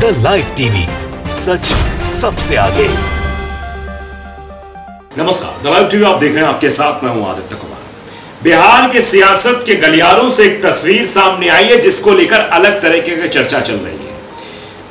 The live TV, सच सबसे आगे। नमस्कार, द लाइव टीवी आप देख रहे हैं, आपके साथ मैं हूं आदित्य कुमार। बिहार के सियासत के गलियारों से एक तस्वीर सामने आई है जिसको लेकर अलग तरीके की चर्चा चल रही है।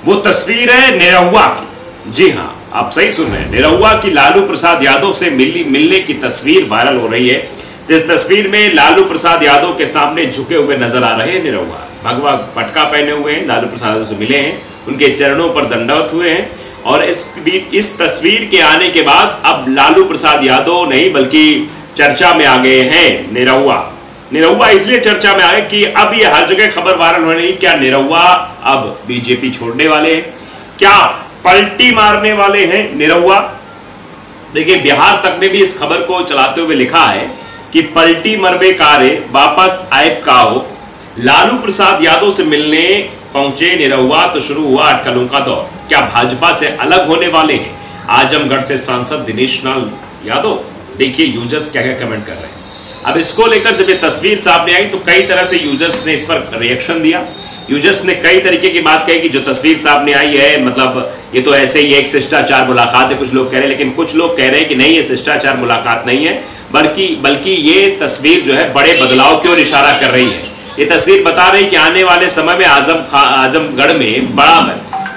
वो तस्वीर है निरहुआ की। जी हां, आप सही सुन रहे हैं, निरहुआ की लालू प्रसाद यादव से मिलने की तस्वीर वायरल हो रही है। इस तस्वीर में लालू प्रसाद यादव के सामने झुके हुए नजर आ रहे हैं निरहुआ। भगवा पटका पहने हुए हैं, लालू प्रसाद यादव से मिले हैं, उनके चरणों पर दंडवत हुए हैं। और इस तस्वीर के आने के बाद अब लालू प्रसाद यादव नहीं बल्कि चर्चा में आ गए हैं निरहुआ इसलिए चर्चा में आ गए कि अब ये हर जगह खबर वायरल होने लगी। क्या निरहुआ अब बीजेपी छोड़ने वाले हैं? क्या पलटी मारने वाले हैं निरहुआ? देखिए, बिहार तक ने भी इस खबर को चलाते हुए लिखा है कि पलटी मरबे कारे वापस आयब का हो। लालू प्रसाद यादव से मिलने पहुंचे निरहुआ तो शुरू हुआ अटकलों का दौर। क्या भाजपा से अलग होने वाले हैं आजमगढ़ से सांसद दिनेश लाल यादव? देखिए यूजर्स क्या क्या कमेंट कर रहे हैं। अब इसको लेकर जब ये तस्वीर सामने आई तो कई तरह से यूजर्स ने इस पर रिएक्शन दिया। यूजर्स ने कई तरीके की बात कही कि जो तस्वीर सामने आई है, मतलब ये तो ऐसे ही एक शिष्टाचार मुलाकात है, कुछ लोग कह रहे हैं। लेकिन कुछ लोग कह रहे हैं कि नहीं, ये शिष्टाचार मुलाकात नहीं है, बल्कि ये तस्वीर जो है बड़े बदलाव की ओर इशारा कर रही है। ये तस्वीर बता रही कि आने वाले समय में आजमगढ़ में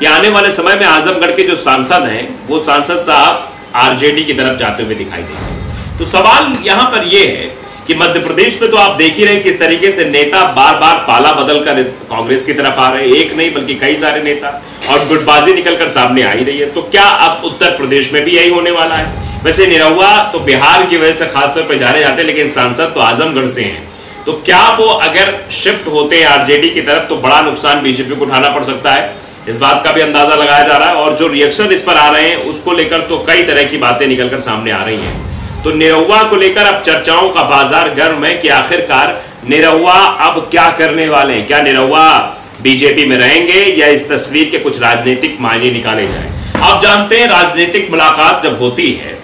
आने वाले समय में आजमगढ़ के जो सांसद हैं वो सांसद साहब आरजेडी की तरफ जाते हुए दिखाई देंगे। तो सवाल यहाँ पर ये है कि मध्य प्रदेश में तो आप देख ही रहे हैं किस तरीके से नेता बार बार पाला बदल कर कांग्रेस की तरफ आ रहे हैं। एक नहीं बल्कि कई सारे नेता, और गुटबाजी निकलकर सामने आ ही रही है। तो क्या अब उत्तर प्रदेश में भी यही होने वाला है? वैसे निरहुआ तो बिहार की वजह से खासतौर पर जाने जाते हैं, लेकिन सांसद तो आजमगढ़ से हैं। तो क्या वो अगर शिफ्ट होते हैं आरजेडी की तरफ तो बड़ा नुकसान बीजेपी को उठाना पड़ सकता है? इस बात का भी अंदाजा लगाया जा रहा है। और जो रिएक्शन इस पर आ रहे हैं उसको लेकर तो कई तरह की बातें निकलकर सामने आ रही हैं। तो निरहुआ को लेकर अब चर्चाओं का बाजार गर्म है कि आखिरकार निरहुआ अब क्या करने वाले हैं। क्या निरहुआ बीजेपी में रहेंगे या इस तस्वीर के कुछ राजनीतिक मायने निकाले जाए? आप जानते हैं, राजनीतिक मुलाकात जब होती है,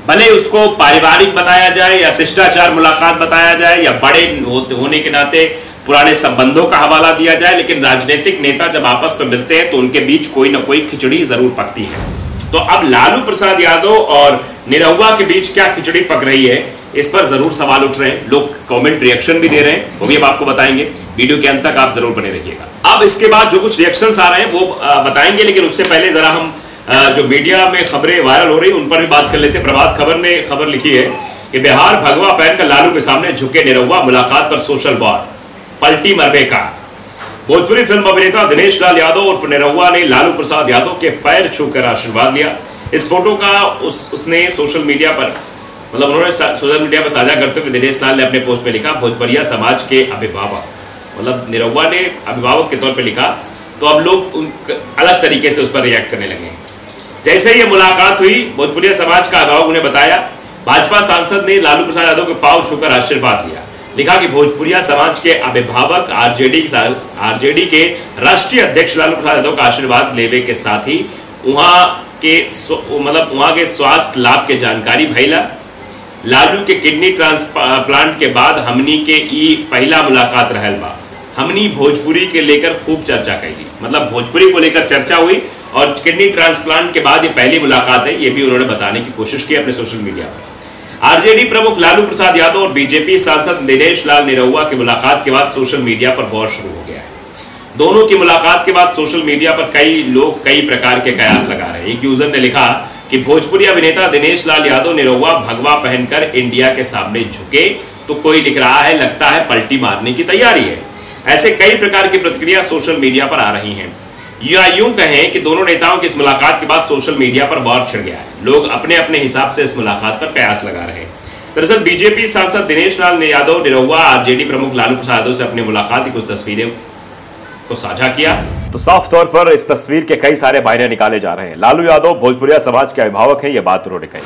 भले उसको पारिवारिक बताया जाए या शिष्टाचार मुलाकात बताया जाए या बड़े होने के नाते पुराने संबंधों का हवाला दिया जाए, लेकिन राजनीतिक नेता जब आपस में मिलते हैं तो उनके बीच कोई ना कोई खिचड़ी जरूर पकती है। तो अब लालू प्रसाद यादव और निरहुआ के बीच क्या खिचड़ी पक रही है, इस पर जरूर सवाल उठ रहे हैं। लोग कमेंट रिएक्शन भी दे रहे हैं, वो भी अब आपको बताएंगे। वीडियो के अंत तक आप जरूर बने रहिएगा। अब इसके बाद जो कुछ रिएक्शंस आ रहे हैं वो बताएंगे, लेकिन उससे पहले जरा हम जो मीडिया में खबरें वायरल हो रही उन पर भी बात कर लेते हैं। प्रभात खबर ने खबर लिखी है कि बिहार भगवा पहनकर लालू के सामने झुके निरहुआ, मुलाकात पर सोशल वॉर, पलटी मरबे का। भोजपुरी फिल्म अभिनेता दिनेश लाल यादव उर्फ निरहुआ ने लालू प्रसाद यादव के पैर छूकर आशीर्वाद लिया। इस फोटो का उसने सोशल मीडिया पर उन्होंने सोशल मीडिया पर साझा करते हुए दिनेश लाल ने अपने पोस्ट में लिखा, भोजपुरिया समाज के अभिभावक, मतलब निरहुआ ने अभिभावक के तौर पर लिखा। तो अब लोग अलग तरीके से उस पर रिएक्ट करने लगे। जैसे ही मुलाकात हुई, भोजपुरिया समाज का अभिभावक ने बताया, भाजपा सांसद ने लालू प्रसाद यादव के पांव छूकर आशीर्वाद लिया। लिखा कि भोजपुरिया समाज के अभिभावक आरजेडी के राष्ट्रीय अध्यक्ष लालू प्रसाद यादव का आशीर्वाद लेने के साथ ही वहां के स्वास्थ्य लाभ के जानकारी भैला। लालू के किडनी ट्रांसप्लांट के बाद हमनी के ई पहला मुलाकात रहल बा। हमनी भोजपुरी के लेकर खूब चर्चा कैली, मतलब भोजपुरी को लेकर चर्चा हुई और किडनी ट्रांसप्लांट के बाद ये पहली मुलाकात है, ये भी उन्होंने बताने की कोशिश की अपने सोशल मीडिया पर। आरजेडी प्रमुख लालू प्रसाद यादव और बीजेपी सांसद दिनेश लाल निरहुआ की मुलाकात के बाद सोशल मीडिया पर वॉर शुरू हो गया है। दोनों की मुलाकात के बाद सोशल मीडिया पर कई लोग कई प्रकार के कयास लगा रहे हैं। एक यूजर ने लिखा कि भोजपुरी अभिनेता दिनेश लाल यादव निरहुआ भगवा पहनकर इंडिया के सामने झुके, तो कोई लिख रहा है लगता है पलटी मारने की तैयारी है। ऐसे कई प्रकार की प्रतिक्रिया सोशल मीडिया पर आ रही हैं। या यूं कहें कि दोनों नेताओं की इस मुलाकात के बाद सोशल मीडिया पर वॉर छिड़ गया है। लोग अपने अपने हिसाब से इस मुलाकात पर कयास लगा रहे हैं। दरअसल बीजेपी सांसद दिनेश लाल यादव निरहुआ आरजेडी प्रमुख लालू प्रसाद यादव से अपनी मुलाकात की कुछ तस्वीरें को साझा किया। तो साफ तौर पर इस तस्वीर के कई सारे मायने निकाले जा रहे हैं। लालू यादव भोजपुरिया समाज के अभिभावक हैं, यह बात उन्होंने कही।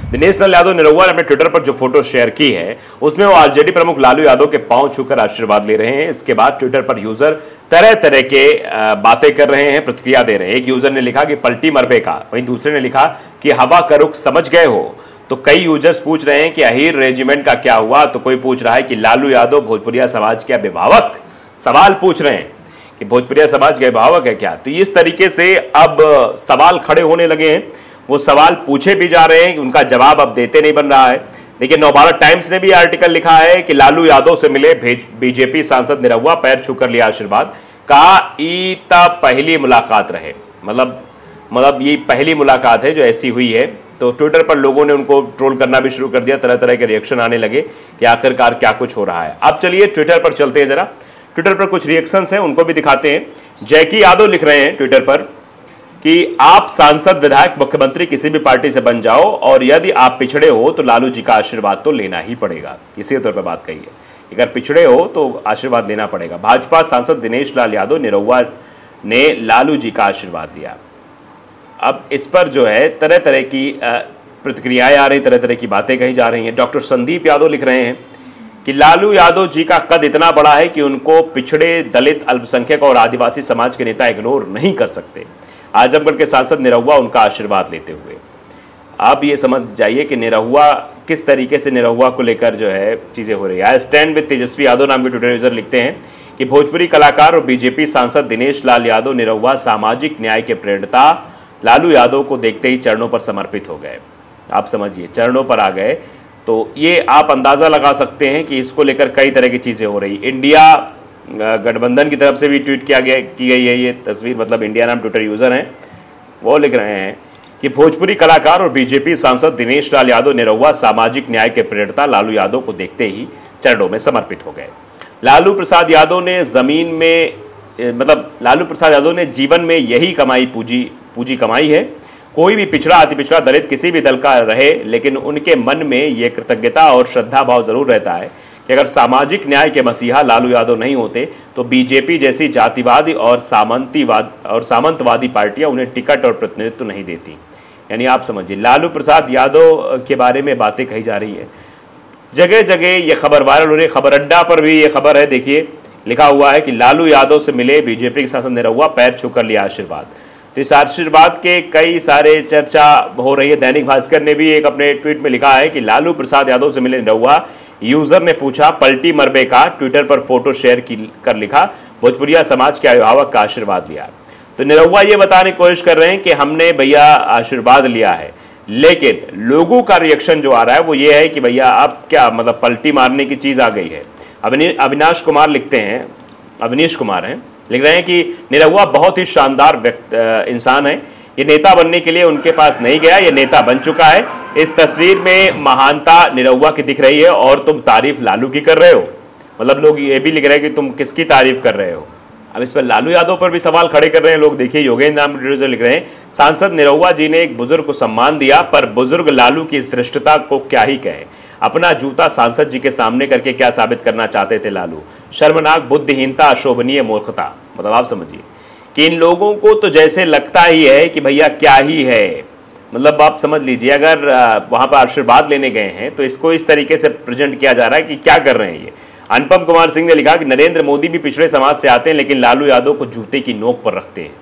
दिनेश लाल यादव निरहुआ ने अपने ट्विटर पर जो फोटो शेयर की है उसमें वो आरजेडी प्रमुख लालू यादव के पांव छूकर आशीर्वाद ले रहे हैं। इसके बाद ट्विटर पर यूजर तरह तरह के बातें कर रहे हैं, प्रतिक्रिया दे रहे हैं। एक यूजर ने लिखा कि पलटी मरबे का, वहीं दूसरे ने लिखा कि हवा का रुख समझ गए हो। तो कई यूजर्स पूछ रहे हैं कि अहीर रेजिमेंट का क्या हुआ, तो कोई पूछ रहा है कि लालू यादव भोजपुरिया समाज के अभिभावक सवाल पूछ रहे हैं कि भोजपुरिया समाज के अभिभावक है क्या। तो इस तरीके से अब सवाल खड़े होने लगे हैं, वो सवाल पूछे भी जा रहे हैं, उनका जवाब अब देते नहीं बन रहा है। देखिए नवभारत टाइम्स ने भी आर्टिकल लिखा है कि लालू यादव से मिले बीजेपी सांसद निरहुआ, पैर छूकर लिया आशीर्वाद, कहा ईता पहली मुलाकात रहे। मतलब ये पहली मुलाकात है जो ऐसी हुई है। तो ट्विटर पर लोगों ने उनको ट्रोल करना भी शुरू कर दिया, तरह तरह के रिएक्शन आने लगे कि आखिरकार क्या कुछ हो रहा है। अब चलिए ट्विटर पर चलते हैं, जरा ट्विटर पर कुछ रिएक्शंस हैं उनको भी दिखाते हैं। जैकी यादव लिख रहे हैं ट्विटर पर कि आप सांसद, विधायक, मुख्यमंत्री किसी भी पार्टी से बन जाओ और यदि आप पिछड़े हो तो लालू जी का आशीर्वाद तो लेना ही पड़ेगा। इसी तौर पर बात कही है, अगर पिछड़े हो तो आशीर्वाद लेना पड़ेगा। भाजपा सांसद दिनेश लाल यादव निरहुआ ने लालू जी का आशीर्वाद लिया। अब इस पर जो है तरह तरह की प्रतिक्रियाएं आ रही, तरह तरह की बातें कही जा रही हैं। डॉक्टर संदीप यादव लिख रहे हैं कि लालू यादव जी का कद इतना बड़ा है कि उनको पिछड़े, दलित, अल्पसंख्यक और आदिवासी समाज के नेता इग्नोर नहीं कर सकते। आजमगढ़ के सांसद निरहुआ उनका आशीर्वाद लेते हुए। आप ये समझ जाइए कि निरहुआ किस तरीके से निरहुआ को लेकर जो है चीज़ें हो रही है। I stand with Tejashwi Yadav नाम के ट्विटर यूजर लिखते हैं कि भोजपुरी कलाकार और बीजेपी सांसद दिनेश लाल यादव निरहुआ सामाजिक न्याय के प्रेरणा लालू यादव को देखते ही चरणों पर समर्पित हो गए। आप समझिए, चरणों पर आ गए। तो ये आप अंदाज़ा लगा सकते हैं कि इसको लेकर कई तरह की चीज़ें हो रही। इंडिया गठबंधन की तरफ से भी ट्वीट की गई है ये तस्वीर, मतलब इंडिया नाम ट्विटर यूज़र हैं, वो लिख रहे हैं कि भोजपुरी कलाकार और बीजेपी सांसद दिनेश लाल यादव निरहुआ सामाजिक न्याय के प्रेरणा लालू यादव को देखते ही चरणों में समर्पित हो गए। लालू प्रसाद यादव ने जीवन में यही पूंजी कमाई है। कोई भी पिछड़ा, अति पिछड़ा, दलित, किसी भी दल का रहे, लेकिन उनके मन में ये कृतज्ञता और श्रद्धा भाव जरूर रहता है कि अगर सामाजिक न्याय के मसीहा लालू यादव नहीं होते तो बीजेपी जैसी जातिवादी और सामंतवादी पार्टियां उन्हें टिकट और प्रतिनिधित्व नहीं देती। यानी आप समझिए, लालू प्रसाद यादव के बारे में बातें कही जा रही है, जगह जगह ये खबर वायरल हो रही है। खबर अड्डा पर भी ये खबर है, देखिए लिखा हुआ है कि लालू यादव से मिले बीजेपी के सांसद निरहुआ, पैर छूकर लिया आशीर्वाद। तो इस आशीर्वाद के कई सारे चर्चा हो रही है। दैनिक भास्कर ने भी एक अपने ट्वीट में लिखा है कि लालू प्रसाद यादव से मिले निरहुआ, यूजर ने पूछा पलटी मरबे का, ट्विटर पर फोटो शेयर कर लिखा भोजपुरिया समाज के अभिभावक का आशीर्वाद लिया। तो निरहुआ ये बताने की कोशिश कर रहे हैं कि हमने भैया आशीर्वाद लिया है, लेकिन लोगों का रिएक्शन जो आ रहा है वो ये है कि भैया आप क्या, मतलब पलटी मारने की चीज आ गई है। अविनाश कुमार लिखते हैं, अवनीश कुमार हैं, लिख रहे हैं कि निरहुआ बहुत ही शानदार इंसान है, ये नेता बनने के लिए उनके पास नहीं गया, ये नेता बन चुका है। इस तस्वीर में महानता निरहुआ की दिख रही है और तुम तारीफ लालू की कर रहे हो। मतलब लोग ये भी लिख रहे हैं कि तुम किसकी तारीफ कर रहे हो। अब इस पर लालू यादव पर भी सवाल खड़े कर रहे हैं लोग। देखिए योगेंद्र नाम से लिख रहे हैं, सांसद निरहुआ जी ने एक बुजुर्ग को सम्मान दिया, पर बुजुर्ग लालू की इस धृष्टता को क्या ही कहे। अपना जूता सांसद जी के सामने करके क्या साबित करना चाहते थे लालू। शर्मनाक बुद्धिहीनता, अशोभनीय मूर्खता। मतलब आप समझिए कि इन लोगों को तो जैसे लगता ही है कि भैया क्या ही है। मतलब आप समझ लीजिए, अगर वहां पर आशीर्वाद लेने गए हैं तो इसको इस तरीके से प्रेजेंट किया जा रहा है कि क्या कर रहे हैं ये। अनुपम कुमार सिंह ने लिखा कि नरेंद्र मोदी भी पिछड़े समाज से आते हैं, लेकिन लालू यादव को जूते की नोक पर रखते हैं।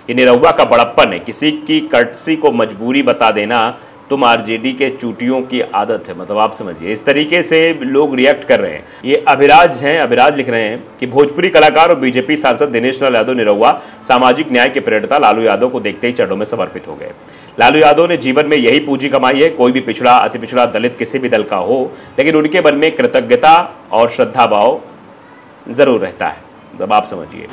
ये निरहुआ का बड़प्पन है, किसी की कर्टसी को मजबूरी बता देना तुम आरजेडी के चूटियों की आदत है। मतलब आप समझिए, इस तरीके से लोग रिएक्ट कर रहे हैं। ये अभिराज हैं, अभिराज लिख रहे हैं कि भोजपुरी कलाकार और बीजेपी सांसद दिनेश लाल यादव निरहुआ सामाजिक न्याय के प्रेरणा लालू यादव को देखते ही चरणों में समर्पित हो गए। लालू यादव ने जीवन में यही पूंजी कमाई है। कोई भी पिछड़ा, अति पिछड़ा, दलित, किसी भी दल का हो, लेकिन उनके मन में कृतज्ञता और श्रद्धा भाव जरूर रहता है। मतलब आप समझिए,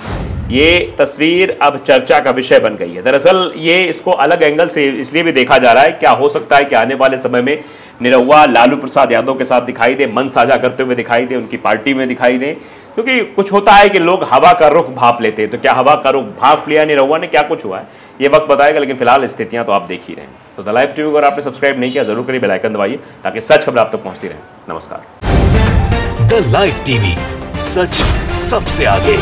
ये तस्वीर अब चर्चा का विषय बन गई है। दरअसल ये इसको अलग एंगल से इसलिए भी देखा जा रहा है, क्या हो सकता है कि आने वाले समय में निरहुआ लालू प्रसाद यादव के साथ दिखाई दे, मन साझा करते हुए दिखाई दे, उनकी पार्टी में दिखाई दे। क्योंकि कुछ होता है कि लोग हवा का रुख भाप लेते हैं, तो क्या हवा का रुख भाप लिया निरहुआ ने, क्या कुछ हुआ है ये वक्त बताएगा। लेकिन फिलहाल स्थितियां तो आप देख ही रहे हैं। तो द लाइव टीवी को अगर आपने सब्सक्राइब नहीं किया जरूर करिए, बेल आइकन दबाइए ताकि सच खबर आप तक पहुंचती रहे। नमस्कार। द लाइव टीवी, सच सबसे आगे।